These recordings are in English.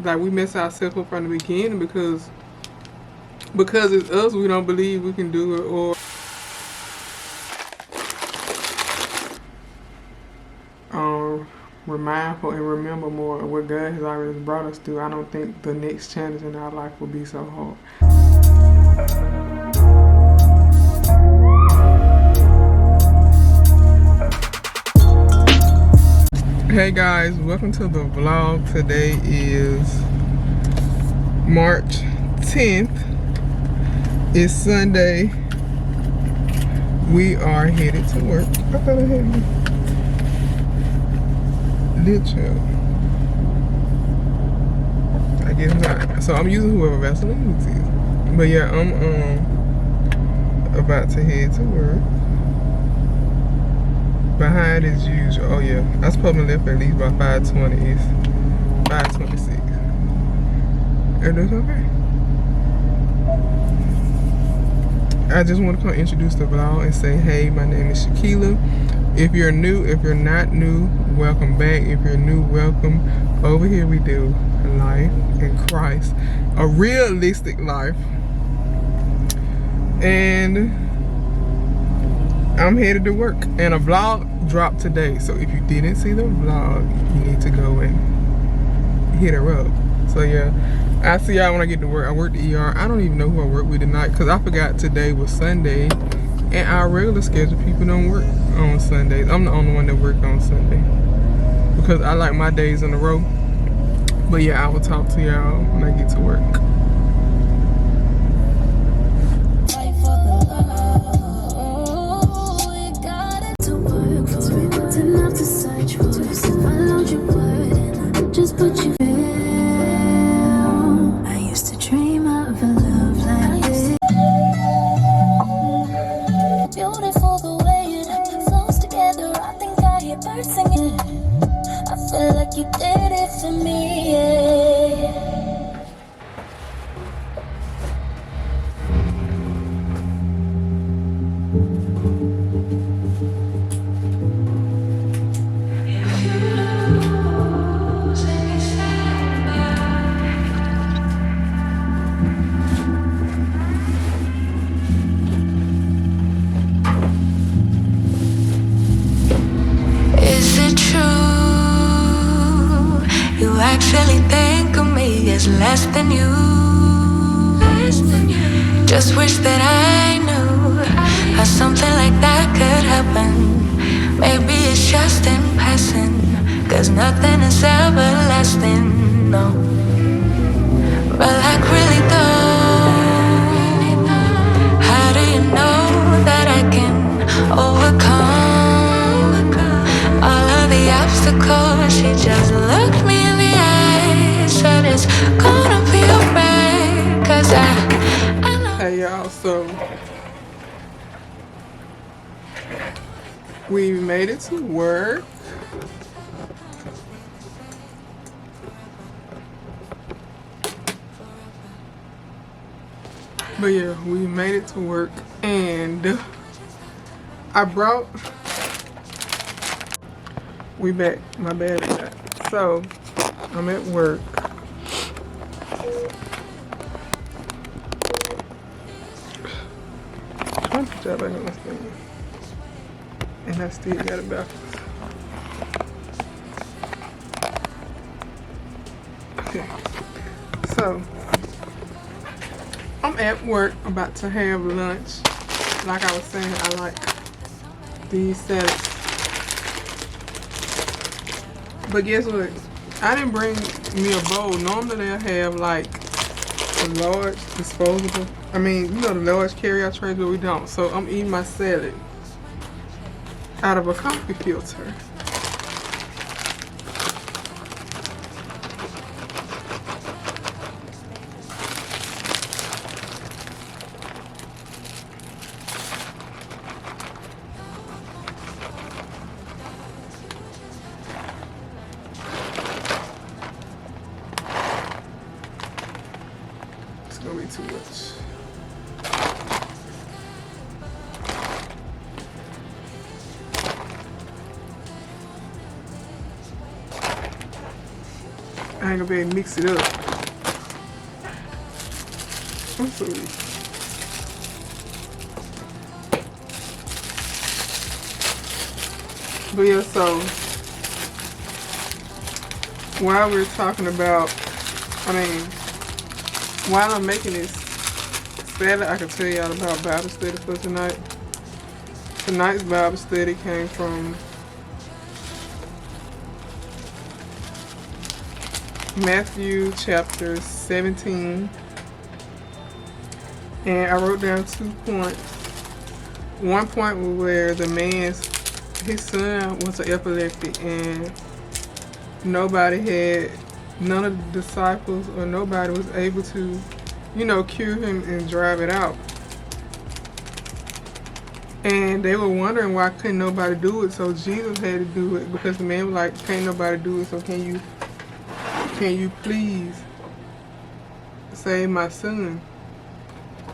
like we mess ourselves up from the beginning because it's us, we don't believe we can do it, or we're mindful and remember more of what God has already brought us through. I don't think the next challenge in our life will be so hard. Hey guys, welcome to the vlog. Today is March 10th. It's Sunday. We are headed to work. I thought I had you. Literally. I guess not. So I'm using whoever Vaseline is. But yeah, I'm about to head to work. Behind as usual. Oh yeah, I was supposed to left at least by 5:20. It's 5:26. And it's okay. I just want to come introduce the vlog and say, hey, my name is Shakela. If you're new, if you're not new, welcome back. If you're new, welcome. Over here we do life in Christ, a realistic life. And I'm headed to work, and a vlog dropped today. So if you didn't see the vlog, you need to go and hit her up. So yeah, I'll see y'all when I get to work. I work the ER. I don't even know who I work with tonight because I forgot today was Sunday, and our regular scheduled people don't work on Sundays. I'm the only one that worked on Sunday because I like my days in a row. But yeah, I will talk to y'all when I get to work. Just put you down. I used to dream of a love like this. Beautiful the way it flows together. I think I hear birds singing. I feel like you did it for me, yeah. Actually think of me as less than you. Just wish that I knew how something like that could happen. Maybe it's just in passing, cause nothing is everlasting, no. But like really though, how do you know that I can overcome all of the obstacles? She just looked me in the eye, said it's gonna be alright, cause I know. Hey y'all, so we made it to work. But yeah, we made it to work, and I brought, we back, my bad is that. So I'm at work. I'm put that back on this thing. And I still got it backwards. Okay. So I'm at work, about to have lunch. Like I was saying, I like these salads. But guess what? I didn't bring me a bowl. Normally they'll have like a large disposable. I mean, you know, the large carry-out trays, but we don't. So I'm eating my salad out of a coffee filter. It's gonna be too much. I ain't gonna be able to mix it up. I'm so weak. But yeah, so while we're talking about, while I'm making this salad, I can tell y'all about Bible study for tonight. Tonight's Bible study came from Matthew chapter 17. And I wrote down 2 points. One point was where his son was an epileptic, and none of the disciples or nobody was able to, cure him and drive it out. And they were wondering why couldn't nobody do it, so Jesus had to do it, because the man was like, can't nobody do it, so can you please save my son?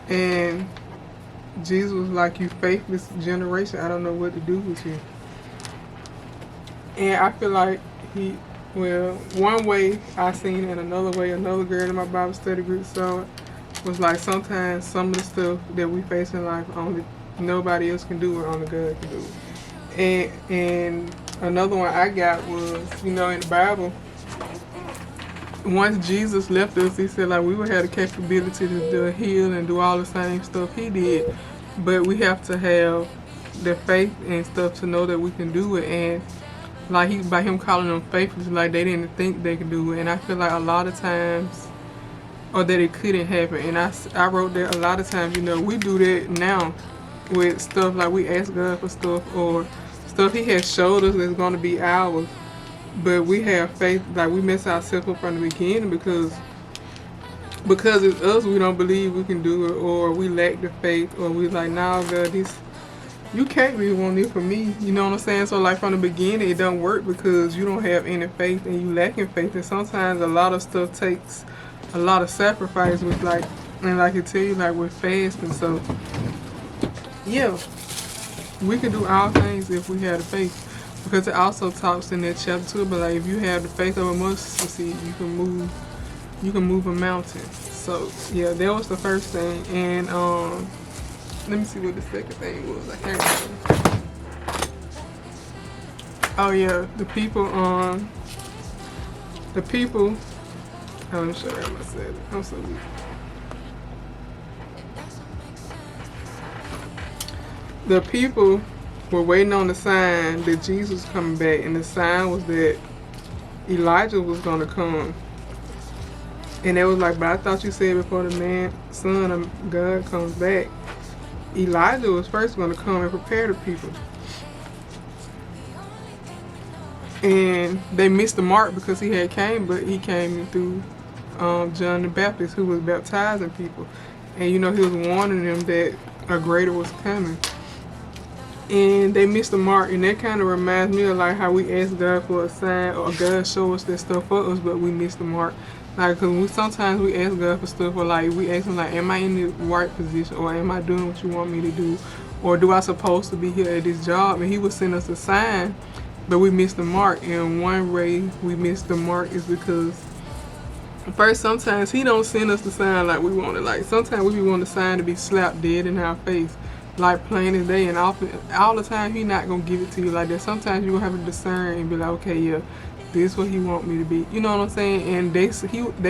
And Jesus was like, you faithless generation, I don't know what to do with you. And I feel like one way I seen it, and another way, another girl in my Bible study group saw it, was like sometimes some of the stuff that we face in life only nobody else can do it, only God can do it. And another one I got was, in the Bible, once Jesus left us, he said like we would have the capability to heal and do all the same stuff he did, but we have to have the faith and stuff to know that we can do it. And like by him calling them faithless, like they didn't think they could do it. And I feel like a lot of times, or that it couldn't happen. And I wrote that a lot of times, we do that now with stuff, like we ask God for stuff or stuff he has showed us that's going to be ours. But we have faith, like we mess ourselves up from the beginning because it's us, we don't believe we can do it, or we lack the faith, or we like, nah, God, you can't really want it for me. You know what I'm saying? So like from the beginning, it don't work because you don't have any faith and you lacking faith. And sometimes a lot of stuff takes a lot of sacrifice with and like I tell you, like with fasting. So yeah, we can do all things if we have the faith. Because it also talks in that chapter too, but like if you have the faith of a mustard seed, you can move a mountain. So yeah, that was the first thing. And let me see what the second thing was. I can't remember. Oh yeah, the people. Let me show you how I said it. I'm so weak. The people were waiting on the sign that Jesus was coming back, and the sign was that Elijah was going to come. And they was like, but I thought you said before the son of God comes back, Elijah was first going to come and prepare the people. And they missed the mark because he had came, but he came through John the Baptist, who was baptizing people. And he was warning them that a greater was coming. And they missed the mark, and that kind of reminds me of like how we ask God for a sign, or God show us that stuff for us, but we missed the mark. Like, cause sometimes we ask God for stuff, or like we ask him like, am I in the right position, or am I doing what you want me to do, or do I supposed to be here at this job? And he would send us a sign, but we missed the mark. And one way we missed the mark is because first, sometimes he don't send us the sign like we want it. Like sometimes we want the sign to be slapped dead in our face, like plain as day, and often all the time he not gonna give it to you like that. Sometimes you gonna have to discern and be like, okay, yeah, this is what he want me to be. You know what I'm saying? And they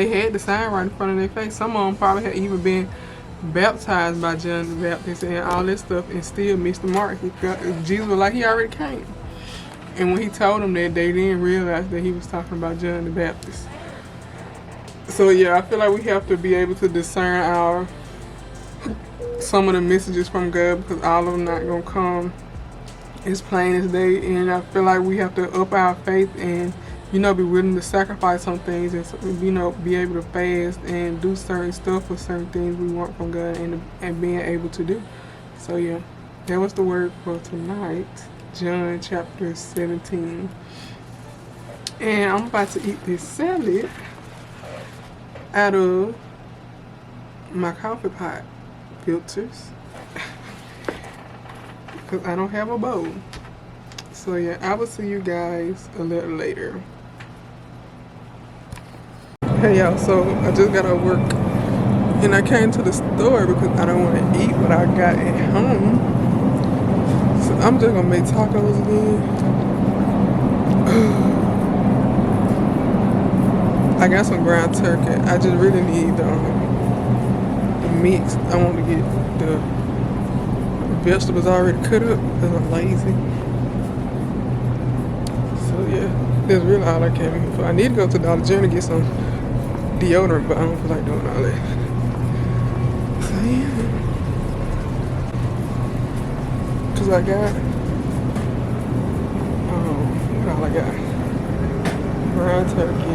had the sign right in front of their face. Some of them probably had even been baptized by John the Baptist and all this stuff, and still missed the mark. Jesus was like, he already came. And when he told them that, they didn't realize that he was talking about John the Baptist. So yeah, I feel like we have to be able to discern some of the messages from God, because all of them not gonna come as plain as day. And I feel like we have to up our faith and be willing to sacrifice some things, and be able to fast and do certain stuff for certain things we want from God, and being able to do. So yeah, that was the word for tonight, John chapter 17. And I'm about to eat this salad out of my coffee pot filters because I don't have a bowl. So yeah, I will see you guys a little later. Hey y'all, so I just got out of work and I came to the store because I don't want to eat what I got at home. So I'm just gonna make tacos again. I got some ground turkey. I just really need the mix. I want to get the vegetables already cut up because I'm lazy. So yeah, that's really all I came here for. I need to go to Dollar General to get some deodorant, but I don't feel like doing all that. So yeah, cause I got what all I got? Ground turkey.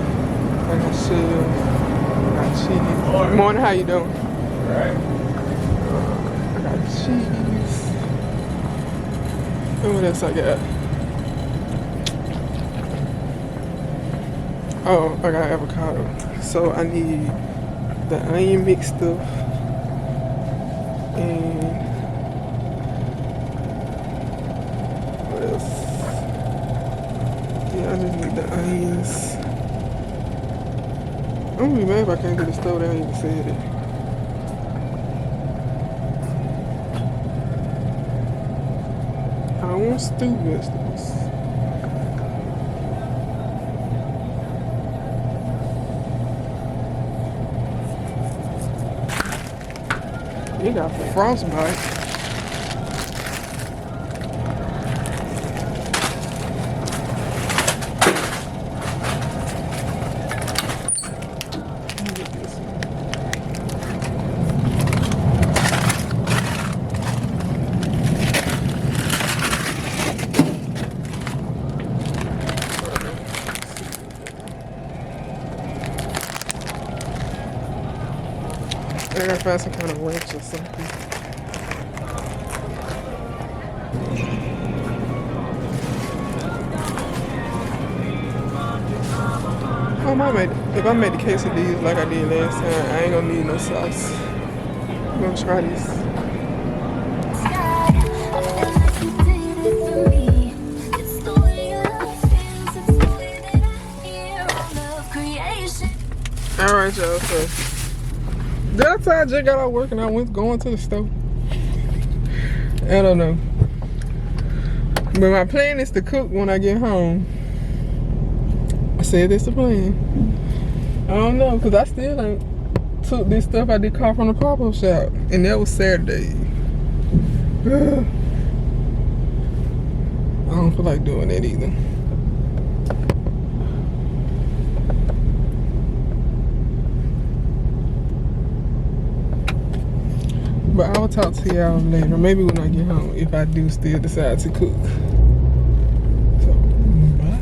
I got shells. I got cheese. Morning, how you doing? Alright. I got cheese. And what else I got? Oh, I got avocado. So I need the onion mix stuff. And what else? Yeah, I just need the onions. I'm gonna be mad if I can't do the stove. They ain't even said it. I want stewed vegetables. You got frostbite. I gotta find some kind of wrench or something. If I made the quesadillas like I did last time, I ain't gonna need no sauce. I'm gonna try this. Alright, y'all, so that time I just got out work and I went going to the store. I don't know. But my plan is to cook when I get home. I said that's the plan. I don't know, because I still ain't took this stuff I did call from the pop-up shop. And that was Saturday. I don't feel like doing that either. But I will talk to y'all later, maybe when I get home, if I do still decide to cook. So, bye.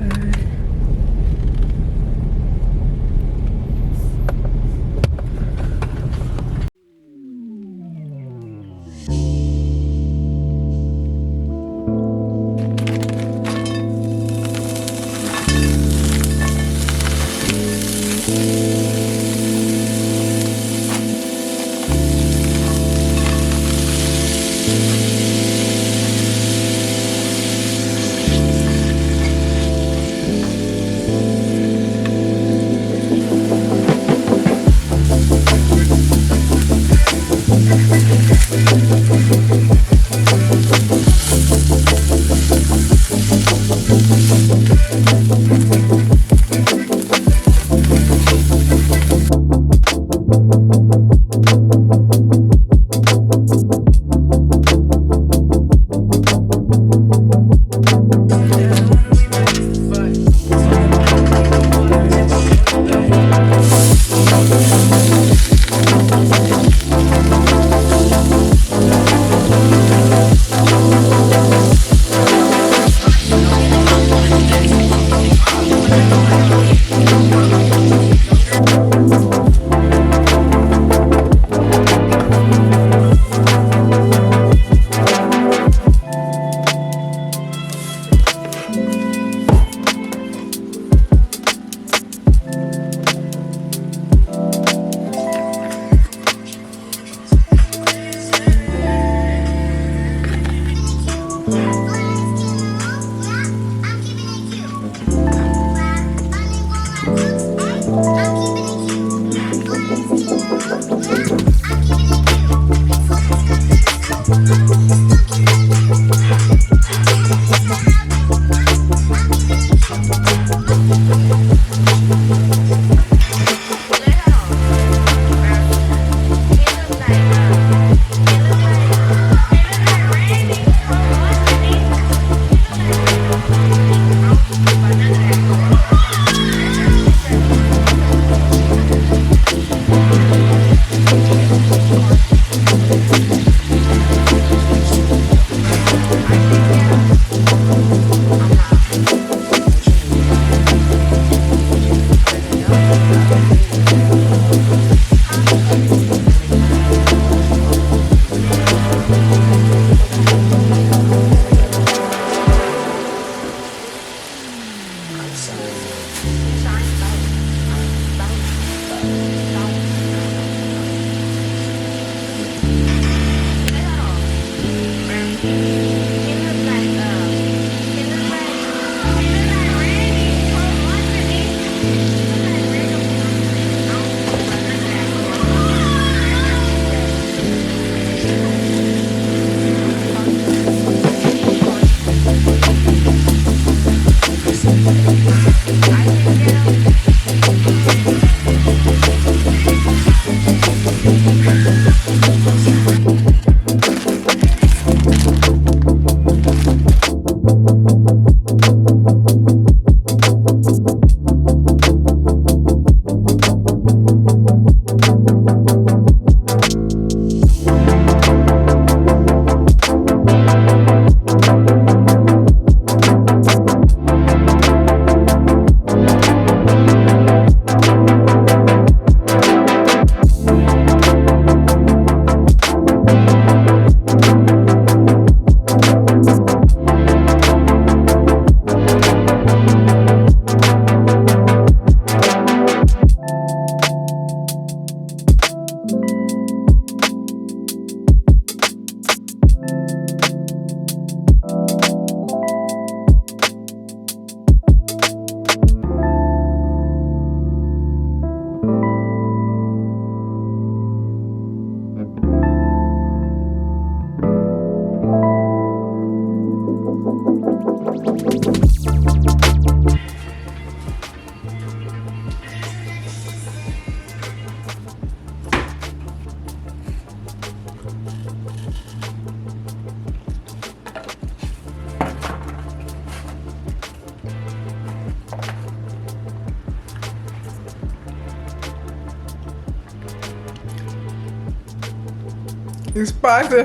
It's spicy.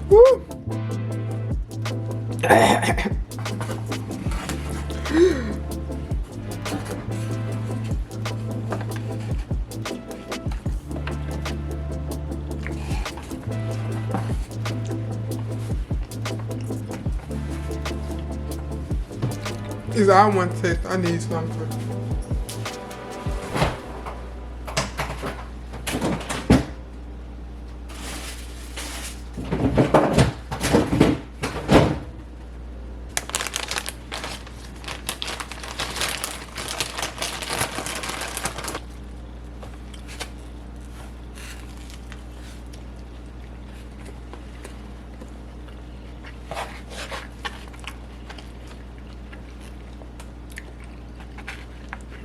Woo. It's all one taste. I need something.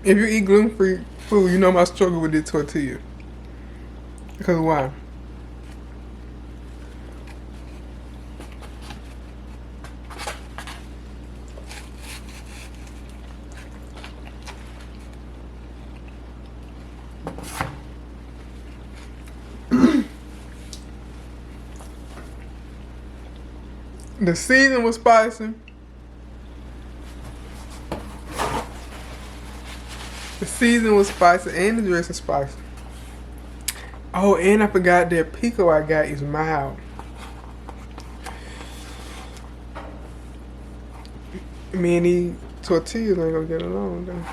If you eat gluten-free food, you know my struggle with the tortilla. Because why? The season was spicy. The season was spicy and the dress is spicy. Oh, and I forgot that pico I got is mild. Me and these tortillas ain't gonna get along though.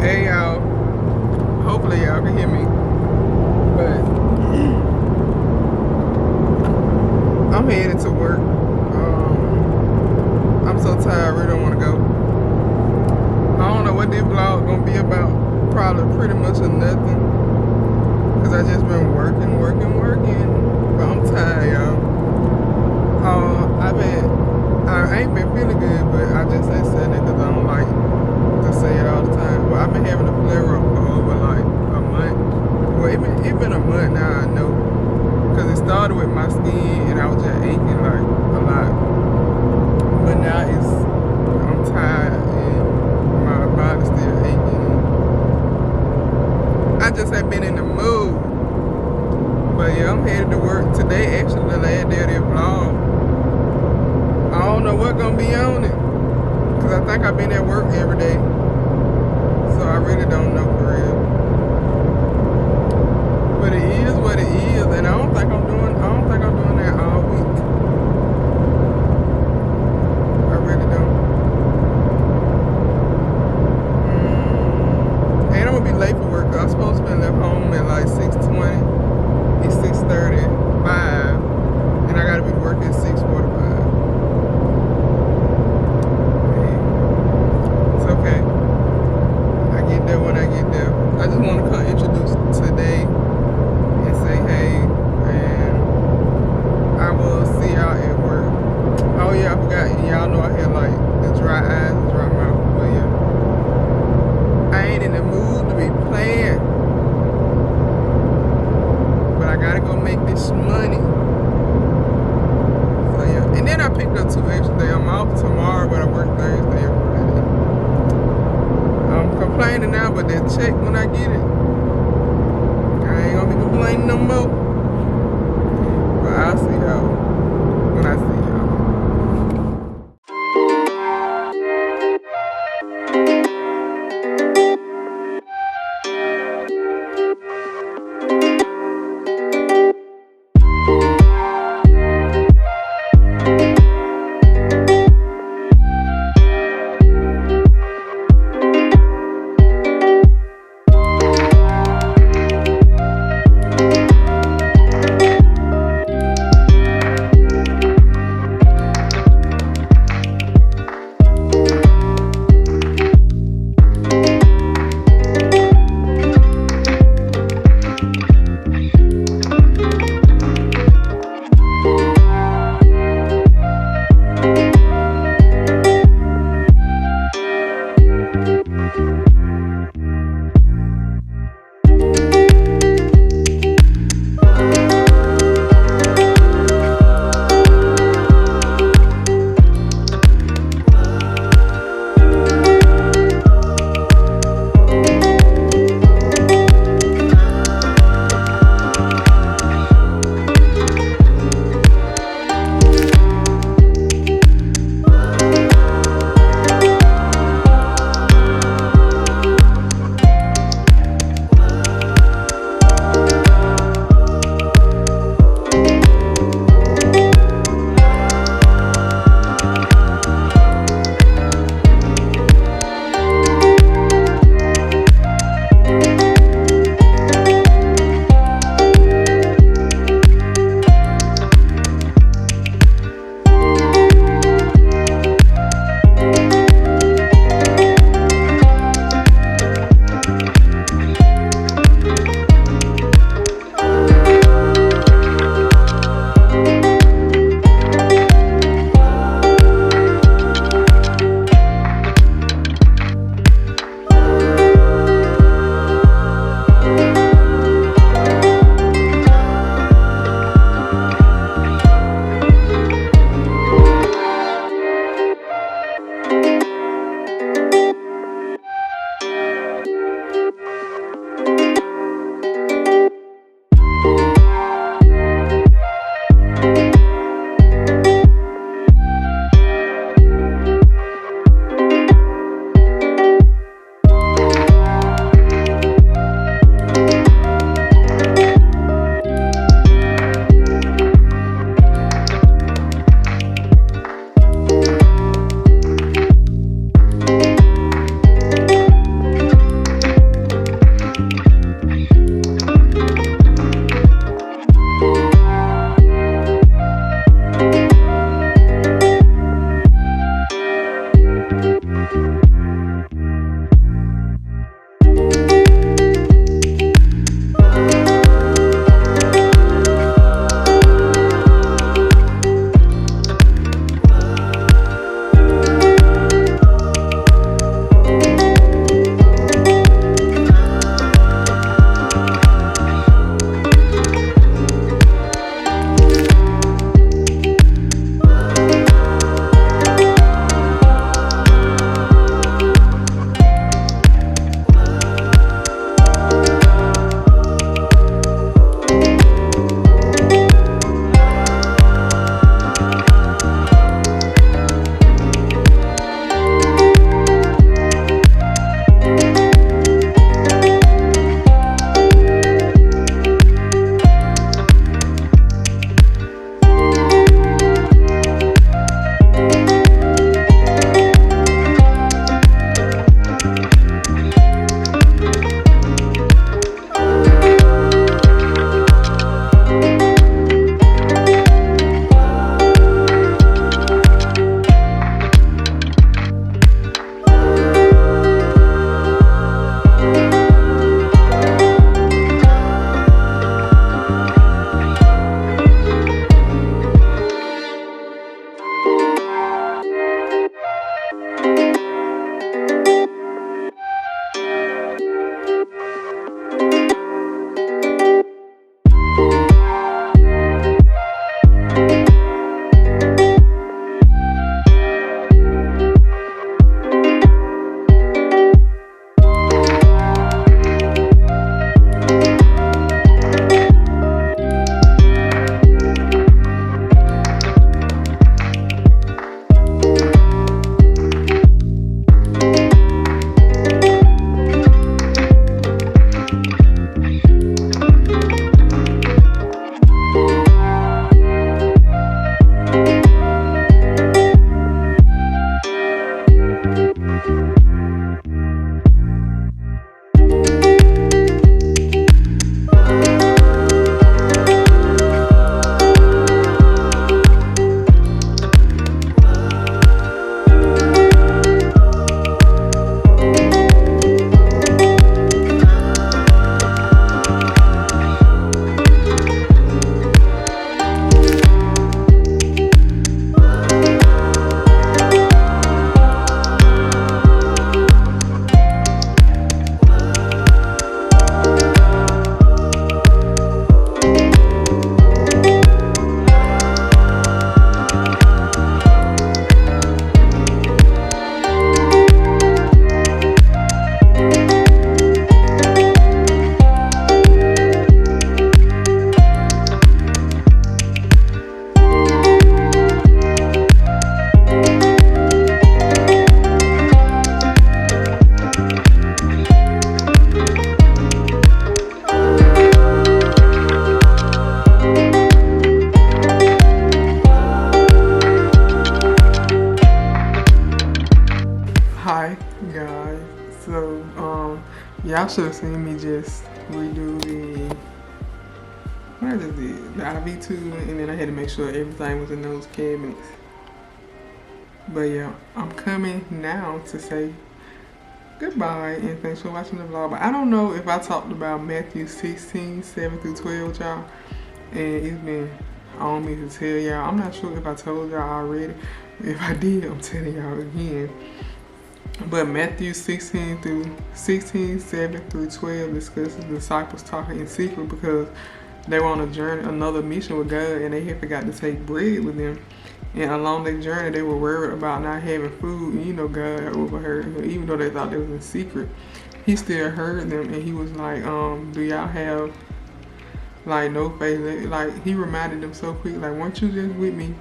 Hey y'all. Hopefully y'all can hear me. But I'm headed to work. I'm so tired, I really don't want to go. I don't know what this vlog gonna be about. Probably pretty much or nothing. Cause I just been working. But I'm tired, y'all. I ain't been feeling good, but I just ain't saying it cause I don't like to say it all the time. But I've been having a flare up for over like a month. Well, it been a month now, I know. Cause it started with my skin and I was just aching like a lot. But now I'm tired and my body's still aching. just ain't been in the mood. But yeah, I'm headed to work today. Actually, the last day of that vlog. I don't know what's gonna be on it, cause I think I've been at work every day, so I really don't know for real. But it is what it is, and I don't think I'm doing that all week. I really don't. And I'm gonna be late for work. I was supposed to be left home at like 6:20. It's 6:35, and I gotta be to work at 6:45. It's okay. I get there when I get there. I just want to come introduce today and say hey, and I will see y'all at work. Oh yeah, I forgot. Y'all know I had like the dry eyes and dry mouth, but yeah, I ain't in the mood to be playing. But I gotta go make this money. So yeah, and then I picked up 2 extra days. I'm off tomorrow, but I work Thursday and Friday. I'm complaining now, but that check when I get it, I ain't gonna be complaining no more. But I'll see y'all when I see y'all. should have seen me just redo the, what I just did, the IV tube, and then I had to make sure everything was in those cabinets. But yeah, I'm coming now to say goodbye and thanks for watching the vlog. But I don't know if I talked about Matthew 16, 7 through 12, y'all. And it's been on me to tell y'all. I'm not sure if I told y'all already. If I did, I'm telling y'all again. But Matthew 16, 7 through 12 discusses the disciples talking in secret because they were on a journey, another mission with God, and they had forgot to take bread with them. And along their journey, they were worried about not having food. And you know, God overheard them. Even though they thought they was in secret, he still heard them, and he was like, do y'all have, like, no faith? Like, he reminded them so quick, like, weren't you just with me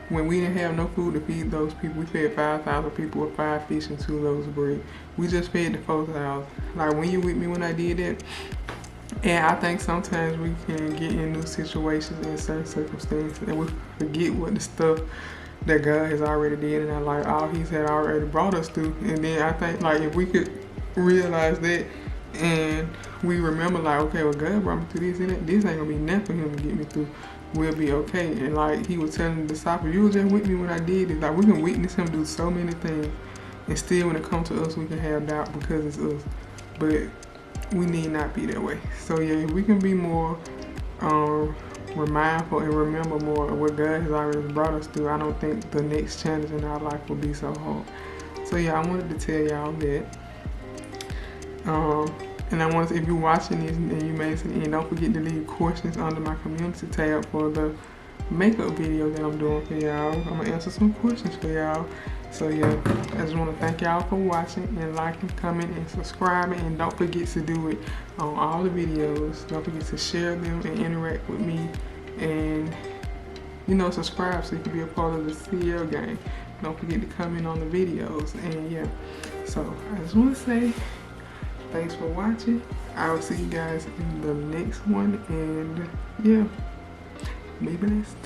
when we didn't have no food to feed those people? We fed 5,000 people with 5 fish and 2 loaves of bread. We just fed the 4,000. Like, when you with me when I did that? And I think sometimes we can get in new situations in certain circumstances and we forget what the stuff that God has already did in our life, all he's had already brought us through. And then I think, like, if we could realize that and we remember, like, okay, well, God brought me through this and that, this ain't gonna be nothing for him to get me through, we'll be okay. And like he was telling the disciples, you were just with me when I did it. Like, we can witness him do so many things, and still when it comes to us, we can have doubt because it's us. But we need not be that way. So yeah, if we can be more mindful and remember more of what God has already brought us through, I don't think the next challenge in our life will be so hard. So yeah, I wanted to tell y'all that. And I want to, if you're watching this and you made it to the end, don't forget to leave questions under my community tab for the makeup video that I'm doing for y'all. I'm gonna answer some questions for y'all. So yeah, I just want to thank y'all for watching and liking, commenting, and subscribing. And don't forget to do it on all the videos. Don't forget to share them and interact with me. And, you know, subscribe so you can be a part of the CL gang. Don't forget to comment on the videos. And yeah, so I just want to say thanks for watching. I will see you guys in the next one. And yeah, be blessed.